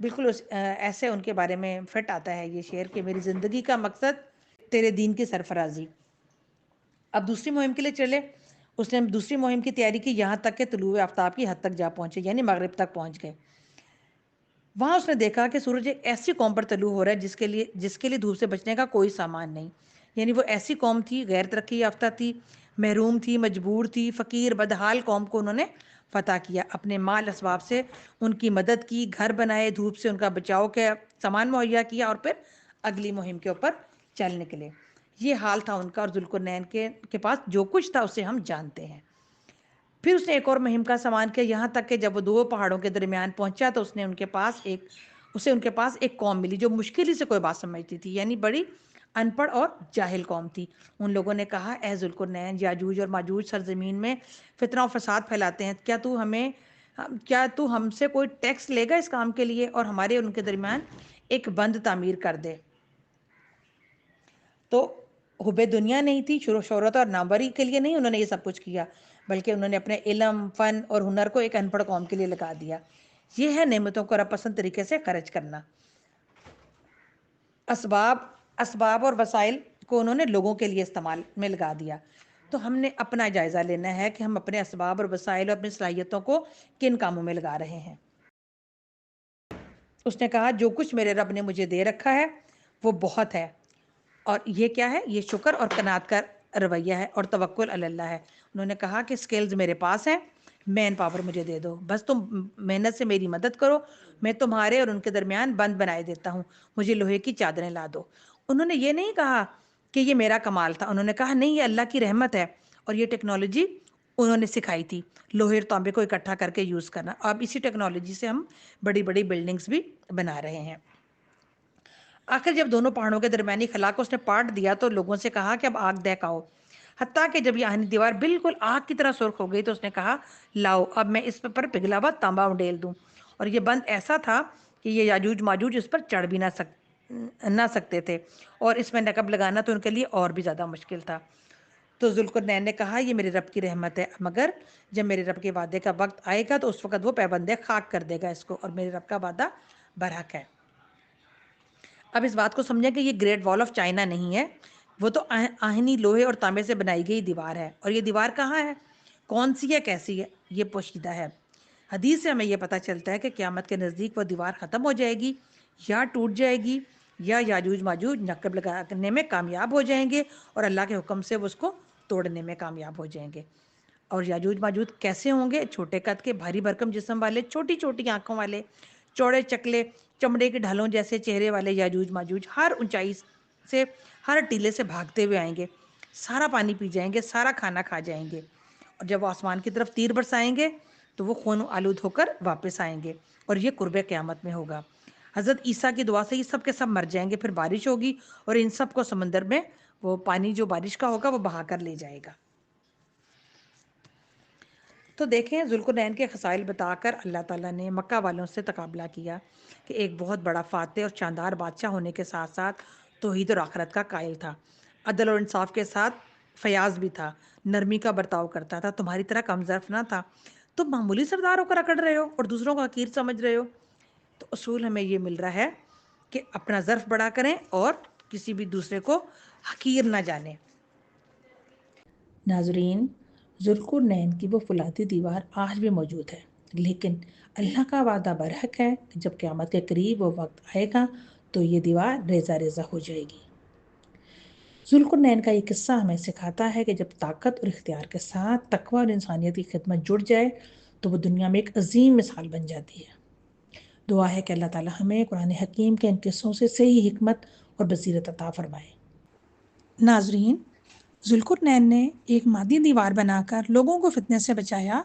بالکل ایسے ان کے بارے میں فٹ آتا ہے یہ شعر کہ میری زندگی کا مقصد تیرے دین کی سرفرازی۔ اب دوسری مہم کے لیے چلے، اس نے دوسری مہم کی تیاری کی، یہاں تک کہ طلوع آفتاب کی حد تک جا پہنچے، یعنی مغرب تک پہنچ گئے۔ وہاں اس نے دیکھا کہ سورج ایک ایسی قوم پر طلوع ہو رہا ہے جس کے لیے دھوپ سے بچنے کا کوئی سامان نہیں، یعنی وہ ایسی قوم تھی، غیر ترقی یافتہ تھی، محروم تھی، مجبور تھی، فقیر بدحال قوم کو انہوں نے فتح کیا، اپنے مال اسباب سے ان کی مدد کی، گھر بنائے، دھوپ سے ان کا بچاؤ کے سامان مہیا کیا، اور پھر اگلی مہم کے اوپر چل نکلے۔ یہ حال تھا ان کا، اور ذوالقرنین کے پاس جو کچھ تھا اسے ہم جانتے ہیں۔ پھر اس نے ایک اور مہم کا سامان کیا، یہاں تک کہ جب وہ دو پہاڑوں کے درمیان پہنچا تو اسے ان کے پاس ایک قوم ملی جو مشکل ہی سے کوئی بات سمجھتی تھی، یعنی بڑی ان پڑھ اور جاہل قوم تھی۔ ان لوگوں نے کہا، اے ذوالقرنین، یاجوج اور ماجوج سرزمین میں فتنہ و فساد پھیلاتے ہیں، کیا تو ہم سے کوئی ٹیکس لے گا اس کام کے لیے، اور ہمارے اور ان کے درمیان ایک بند تعمیر کر دے۔ تو حب دنیا نہیں تھی، شہرت اور ناموری کے لیے نہیں انہوں نے یہ سب کچھ کیا، بلکہ انہوں نے اپنے علم، فن اور ہنر کو ایک ان پڑھ قوم کے لیے لگا دیا۔ یہ ہے نعمتوں کو رب پسند طریقے سے خرچ کرنا۔ اسباب اور وسائل کو انہوں نے لوگوں کے لیے استعمال میں لگا دیا۔ تو ہم نے اپنا جائزہ لینا ہے کہ ہم اپنے اسباب اور وسائل اور اپنی صلاحیتوں کو کن کاموں میں لگا رہے ہیں۔ اس نے کہا، جو کچھ میرے رب نے مجھے دے رکھا ہے وہ بہت ہے، اور یہ کیا ہے؟ یہ شکر اور قناعت کا رویہ ہے اور توکل علی اللہ ہے۔ انہوں نے کہا کہ سکلز میرے پاس ہیں، مین پاور مجھے دے دو، بس تم محنت سے میری مدد کرو، میں تمہارے اور ان کے درمیان بند بنائے دیتا ہوں، مجھے لوہے کی چادریں لا دو۔ انہوں نے یہ نہیں کہا کہ یہ میرا کمال تھا، انہوں نے کہا نہیں، یہ اللہ کی رحمت ہے، اور یہ ٹیکنالوجی انہوں نے سکھائی تھی، لوہے اور تانبے کو اکٹھا کر کے یوز کرنا۔ اب اسی ٹیکنالوجی سے ہم بڑی بڑی بلڈنگز بھی بنا رہے ہیں۔ آخر جب دونوں پہاڑوں کے درمیانی خلا کو اس نے پاٹ دیا تو لوگوں سے کہا کہ اب آگ دہکاؤ۔ حتیٰ کہ جب یہ آہنی دیوار بالکل آگ کی طرح سرخ ہو گئی تو اس نے کہا، لاؤ اب میں اس پر پگھلا ہوا تانبا ڈیل دوں۔ اور یہ بند ایسا تھا کہ یہ یاجوج ماجوج اس پر چڑھ بھی نہ سکتے تھے، اور اس میں نقب لگانا تو ان کے لیے اور بھی زیادہ مشکل تھا۔ تو ذوالقرنین نے کہا، یہ میرے رب کی رحمت ہے، مگر جب میرے رب کے وعدے کا وقت آئے گا تو اس وقت وہ پیبند خاک کر دے گا اس کو، اور میرے رب کا وعدہ برحق ہے۔ اب اس بات کو سمجھیں کہ یہ گریٹ وال آف چائنا نہیں ہے، وہ تو آہنی لوہے اور تانبے سے بنائی گئی دیوار ہے، اور یہ دیوار کہاں ہے، کون سی ہے، کیسی ہے، یہ پوشیدہ ہے۔ حدیث سے ہمیں یہ پتہ چلتا ہے کہ قیامت کے نزدیک وہ دیوار ختم ہو جائے گی، یا ٹوٹ جائے گی، یا یاجوج ماجوج نقب لگانے میں کامیاب ہو جائیں گے، اور اللہ کے حکم سے وہ اس کو توڑنے میں کامیاب ہو جائیں گے۔ اور یاجوج ماجوج کیسے ہوں گے؟ چھوٹے قد کے، بھاری بھرکم جسم والے، چھوٹی چھوٹی آنکھوں والے، چوڑے چکلے، چمڑے کے ڈھالوں جیسے چہرے والے یاجوج ماجوج ہر اونچائی سے، ہر ٹیلے سے بھاگتے ہوئے آئیں گے، سارا پانی پی جائیں گے، سارا کھانا کھا جائیں گے، اور جب وہ آسمان کی طرف تیر برسائیں گے تو وہ خون آلود ہو کر واپس آئیں گے، اور یہ قرب قیامت میں ہوگا۔ حضرت عیسیٰ کی دعا سے یہ سب کے سب مر جائیں گے، پھر بارش ہوگی اور ان سب کو سمندر میں وہ پانی جو بارش کا ہوگا وہ بہا کر لے جائے گا۔ تو دیکھیں، ذوالقرنین کے خصائل بتا کر اللہ تعالیٰ نے مکہ والوں سے تقابلہ کیا کہ ایک بہت بڑا فاتح اور شاندار بادشاہ ہونے کے ساتھ ساتھ توحید اور آخرت کا قائل تھا، عدل اور انصاف کے ساتھ فیاض بھی تھا، نرمی کا برتاؤ کرتا تھا، تمہاری طرح کم ظرف نہ تھا، تم معمولی سردار ہو کر اکڑ رہے ہو اور دوسروں کو حقیر سمجھ رہے ہو۔ تو اصول ہمیں یہ مل رہا ہے کہ اپنا ظرف بڑا کریں اور کسی بھی دوسرے کو حقیر نہ جانیں۔ ناظرین، ذوالقرنین کی وہ فولادی دیوار آج بھی موجود ہے، لیکن اللہ کا وعدہ برحق ہے کہ جب قیامت کے قریب وہ وقت آئے گا تو یہ دیوار ریزہ ریزہ ہو جائے گی۔ ذوالقرنین کا یہ قصہ ہمیں سکھاتا ہے کہ جب طاقت اور اختیار کے ساتھ تقوی اور انسانیت کی خدمت جڑ جائے تو وہ دنیا میں ایک عظیم مثال بن جاتی ہے۔ دعا ہے کہ اللہ تعالیٰ ہمیں قرآن حکیم کے ان قصوں سے صحیح حکمت اور بصیرت عطا فرمائے۔ ناظرین، ذوالقرنین نے ایک مادی دیوار بنا کر لوگوں کو فتنے سے بچایا،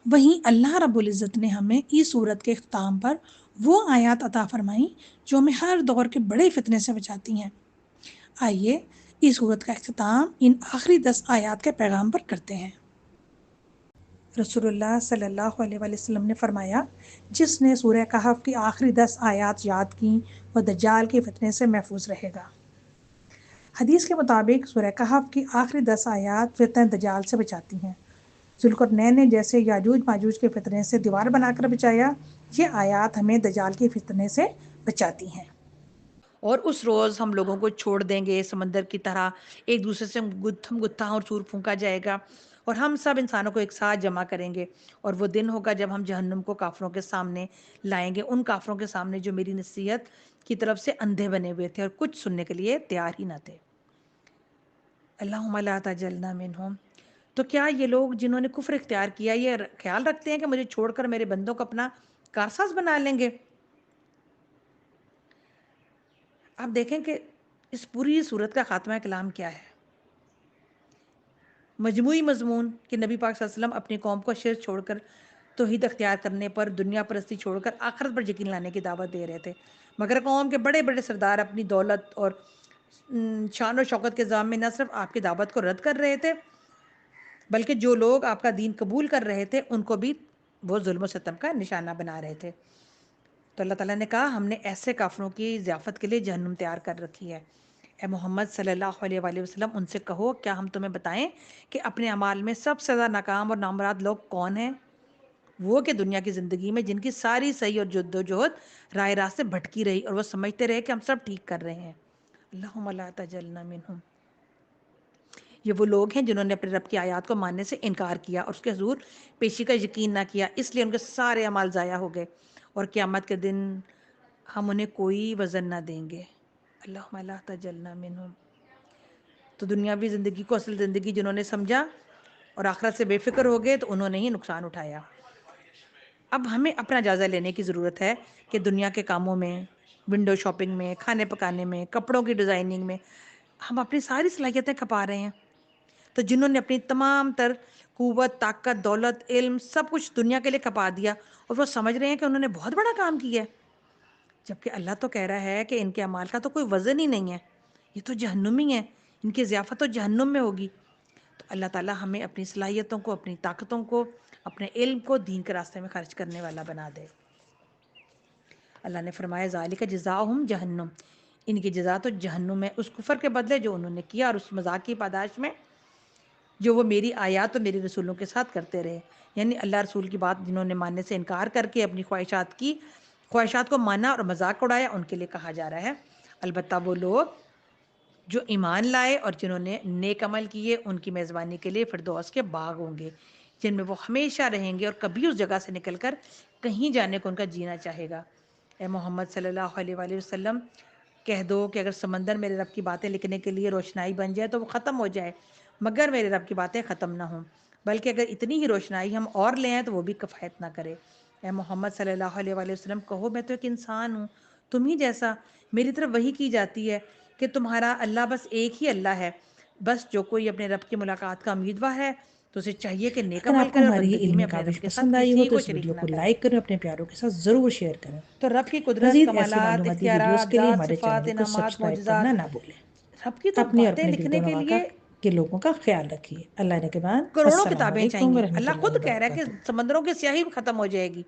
وہیں اللہ رب العزت نے ہمیں اس سورت کے اختتام پر وہ آیات عطا فرمائیں جو ہمیں ہر دور کے بڑے فتنے سے بچاتی ہیں۔ آئیے اس سورت کا اختتام ان آخری 10 آیات کے پیغام پر کرتے ہیں۔ رسول اللہ صلی اللہ علیہ وسلم نے فرمایا، جس نے سورہ کہف کی آخری 10 آیات یاد کی وہ دجال کے فتنے سے محفوظ رہے گا۔ حدیث کے مطابق سورہ کہف کی آخری 10 آیات فتنہ دجال سے بچاتی ہیں۔ ذوالقرنین نے جیسے یاجوج ماجوج کے فتنے سے دیوار بنا کر بچایا، یہ آیات ہمیں دجال کے فتنے سے بچاتی ہیں۔ اور اس روز ہم لوگوں کو چھوڑ دیں گے سمندر کی طرح، ایک دوسرے سے گتھم گتھا اور چور پھونکا جائے گا، اور ہم سب انسانوں کو ایک ساتھ جمع کریں گے، اور وہ دن ہوگا جب ہم جہنم کو کافروں کے سامنے لائیں گے، ان کافروں کے سامنے جو میری نصیحت کی طرف سے اندھے بنے ہوئے تھے اور کچھ سننے کے لیے تیار ہی نہ تھے۔ اللہم لا تجلنا منہم۔ تو کیا یہ لوگ جنہوں نے کفر اختیار کیا یہ خیال رکھتے ہیں کہ مجھے چھوڑ کر میرے بندوں کو اپنا کارساز بنا لیں گے؟ آپ دیکھیں کہ اس پوری صورت کا خاتمہ کلام کیا ہے؟ مجموعی مضمون کہ نبی پاک صلی اللہ علیہ وسلم اپنی قوم کو شرک چھوڑ کر توحید اختیار کرنے پر، دنیا پرستی چھوڑ کر آخرت پر یقین لانے کی دعوت دے رہے تھے، مگر قوم کے بڑے بڑے سردار اپنی دولت اور شان و شوکت کے ذام میں نہ صرف آپ کی دعوت کو رد کر رہے تھے، بلکہ جو لوگ آپ کا دین قبول کر رہے تھے ان کو بھی وہ ظلم و ستم کا نشانہ بنا رہے تھے۔ تو اللہ تعالیٰ نے کہا ہم نے ایسے کافروں کی ضیافت کے لیے جہنم تیار کر رکھی ہے۔ اے محمد صلی اللہ علیہ وآلہ وسلم ان سے کہو کیا ہم تمہیں بتائیں کہ اپنے اعمال میں سب سے زیادہ ناکام اور نامراد لوگ کون ہیں؟ وہ کہ دنیا کی زندگی میں جن کی ساری صحیح اور جد و جہد راہ راست سے بھٹکی رہی اور وہ سمجھتے رہے کہ ہم سب ٹھیک کر رہے ہیں۔ اللہم لا تجلنا منہم۔ یہ وہ لوگ ہیں جنہوں نے اپنے رب کی آیات کو ماننے سے انکار کیا اور اس کے حضور پیشی کا یقین نہ کیا، اس لیے ان کے سارے اعمال ضائع ہو گئے، اور قیامت کے دن ہم انہیں کوئی وزن نہ دیں گے۔ اللہم لا تجلنا منہم۔ تو دنیاوی زندگی کو اصل زندگی جنہوں نے سمجھا اور آخرت سے بے فکر ہو گئے تو انہوں نے ہی نقصان اٹھایا۔ اب ہمیں اپنا جائزہ لینے کی ضرورت ہے کہ دنیا کے کاموں میں، ونڈو شاپنگ میں، کھانے پکانے میں، کپڑوں کی ڈیزائننگ میں ہم اپنی ساری صلاحیتیں کھپا رہے ہیں۔ تو جنہوں نے اپنی تمام تر قوت، طاقت، دولت، علم سب کچھ دنیا کے لیے کھپا دیا اور وہ سمجھ رہے ہیں کہ انہوں نے بہت بڑا کام کیا ہے، جبکہ اللہ تو کہہ رہا ہے کہ ان کے اعمال کا تو کوئی وزن ہی نہیں ہے، یہ تو جہنمی ہیں، ان کی ضیافت تو جہنم میں ہوگی۔ تو اللہ تعالیٰ ہمیں اپنی صلاحیتوں کو، اپنی طاقتوں کو، اپنے علم کو دین کے راستے میں خرچ کرنے والا بنا دے۔ اللہ نے فرمایا ذالک جزاؤہم جہنم، ان کی جزا تو جہنم ہے، اس کفر کے بدلے جو انہوں نے کیا اور اس مذاق کی پاداش میں جو وہ میری آیات اور میری رسولوں کے ساتھ کرتے رہے، یعنی اللہ رسول کی بات جنہوں نے ماننے سے انکار کر کے اپنی خواہشات کو مانا اور مذاق اڑایا، ان کے لیے کہا جا رہا ہے البتہ وہ لوگ جو ایمان لائے اور جنہوں نے نیک عمل کیے ان کی میزبانی کے لیے فردوس کے باغ ہوں گے، جن میں وہ ہمیشہ رہیں گے اور کبھی اس جگہ سے نکل کر کہیں جانے کو ان کا جینا چاہے گا۔ اے محمد صلی اللہ علیہ وآلہ وسلم کہہ دو کہ اگر سمندر میرے رب کی باتیں لکھنے کے لیے روشنائی بن جائے تو وہ ختم ہو جائے، مگر میرے رب کی باتیں ختم نہ ہوں، بلکہ اگر اتنی ہی روشنائی ہم اور لے آئیں تو وہ بھی کفایت نہ کرے۔ اے محمد صلی اللہ علیہ وآلہ وسلم کہو میں تو ایک انسان ہوں تم ہی جیسا، میری طرف وحی کی جاتی ہے کہ تمہارا اللہ بس ایک ہی اللہ ہے، بس جو کوئی اپنے رب کی ملاقات کا امیدوار ہے تو اسے چاہیے کہ نیک اگر عمل آپ کو کرے اور ہماری یہ بندگی علمی میں اپنے کاوش رب کے ساتھ پسند آئی ہو کسی تو کو اس ویڈیو شریک نہ کو کرے۔ لائک کریں، اپنے پیاروں کے ساتھ ضرور شیئر کریں۔ تو رب کی قدرت، مزید ایسی کمالات، معلوماتی ویڈیوز اختیارات، کے لیے ذات، ہمارے صفات، چینل کو انعامات، سبسکرائب کرنا معجزات، نہ بھولیں۔ رب کی تو اپنی اور باتیں اپنے دل لکھنے دونوں کے واقع لیے کے لوگوں کا خیال رکھیے۔ اللہ نے کے بعد کروڑوں السلام کتابیں علیکم چاہیے۔ ورحمۃ اللہ اللہ خود کہہ رہا ہے کہ وبرکاتہ۔ سمندروں کی سیاہی بھی ختم ہو جائے گی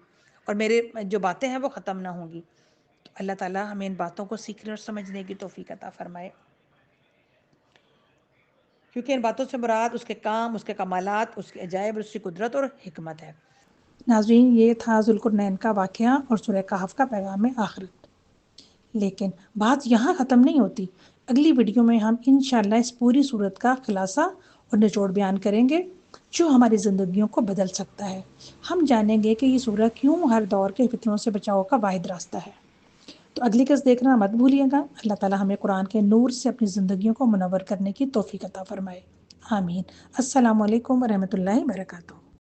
اور میرے جو باتیں ہیں وہ ختم نہ ہوں گی۔ تو اللہ تعالیٰ ہمیں ان باتوں کو سیکھنے اور سمجھنے کی توفیق عطا فرمائے، کیونکہ ان باتوں سے مراد اس کے کام، اس کے کمالات، اس کے عجائب، اس کی قدرت اور حکمت ہے۔ ناظرین یہ تھا ذوالقرنین کا واقعہ اور سورہ کہف کا پیغام آخرت، لیکن بات یہاں ختم نہیں ہوتی۔ اگلی ویڈیو میں ہم انشاءاللہ اس پوری صورت کا خلاصہ اور نچوڑ بیان کریں گے جو ہماری زندگیوں کو بدل سکتا ہے۔ ہم جانیں گے کہ یہ سورہ کیوں ہر دور کے فتنوں سے بچاؤ کا واحد راستہ ہے۔ تو اگلی قسط دیکھنا مت بھولیے گا۔ اللہ تعالیٰ ہمیں قرآن کے نور سے اپنی زندگیوں کو منور کرنے کی توفیق عطا فرمائے، آمین۔ السلام علیکم ورحمۃ اللہ وبرکاتہ۔